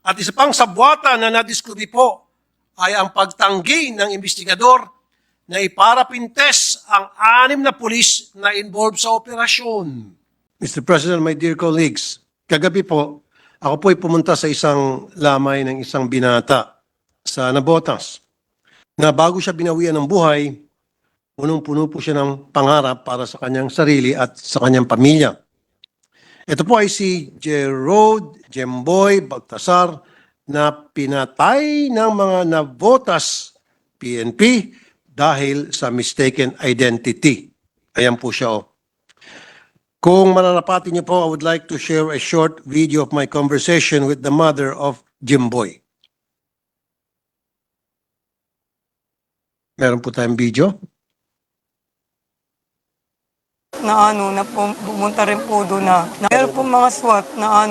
At isa pang sabwata na nadiskubi po ay ang pagtanggi ng investigador na iparapintes ang 6 na pulis na involved sa operasyon. Mr. President, my dear colleagues, kagabi po, ako po ay pumunta sa isang lamay ng isang binata sa Nabotas na bago siya binawian ng buhay, punong-puno po siya ng pangarap para sa kanyang sarili at sa kanyang pamilya. Ito po ay si Gerald Jemboy Baltasar na pinatay ng mga Navotas PNP dahil sa mistaken identity. Ayan po siya. Kung malalapatin niyo po, I would like to share a short video of my conversation with the mother of Jemboy. Meron po tayong video. Na pumunta rin po doon na. Meron po mga SWAT na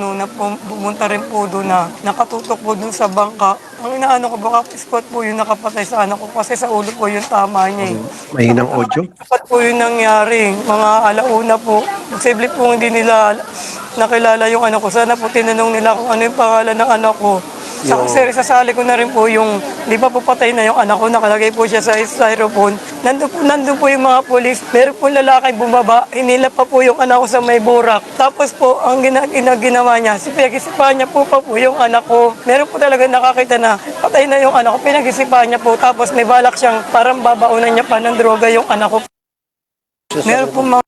pumunta rin po doon na. Nakatutok po doon sa bangka. Ang inaano ko, baka SWAT po yung nakapatay sa anak ko kasi sa ulo po yung tama niya eh. Mahinang audio. Dapat po yung nangyari. Mga alauna po. Posible po hindi nila nakilala yung anak ko. Sana po tinanong nila kung ano yung pangalan ng anak ko. Sir, sasali ko na rin po yung, di ba po patay na yung anak ko, nakalagay po siya sa styrofoam. Nandun po yung mga polis, meron po lalaki bumaba, hinila pa po yung anak ko sa may burak. Tapos po, ang ginawa niya, pinag-isipan niya po pa po yung anak ko. Meron po talaga nakakita na patay na yung anak ko, pinag-isipan niya po. Tapos may balak siyang parang babaunan niya pa ng droga yung anak ko. Meron po mga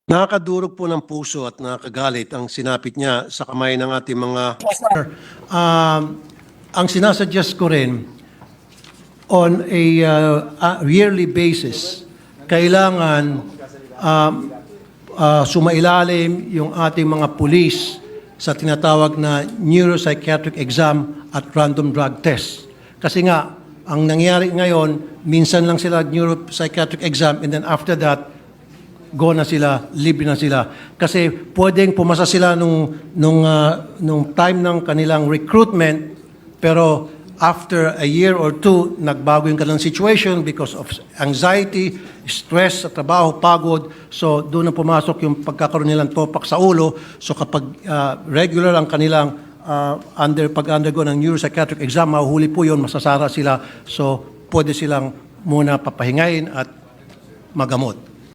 Nakakadurog po ng puso at nakakagalit ang sinapit niya sa kamay ng ating mga... ang sinasuggest ko rin, on a yearly basis, kailangan sumailalim yung ating mga pulis sa tinatawag na neuropsychiatric exam at random drug test. Kasi nga, ang nangyari ngayon, minsan lang sila neuropsychiatric exam and then after that, go na sila, libre na sila. Kasi pwedeng pumasa sila nung time ng kanilang recruitment, pero after a year or two, nagbago yung kanilang situation because of anxiety, stress sa trabaho, pagod. So doon na pumasok yung pagkakaroon nilang topak sa ulo. So kapag regular ang kanilang pag-undergo ng neuropsychiatric exam, mahuhuli po yun, masasara sila. So pwede silang muna papahingayin at magamot.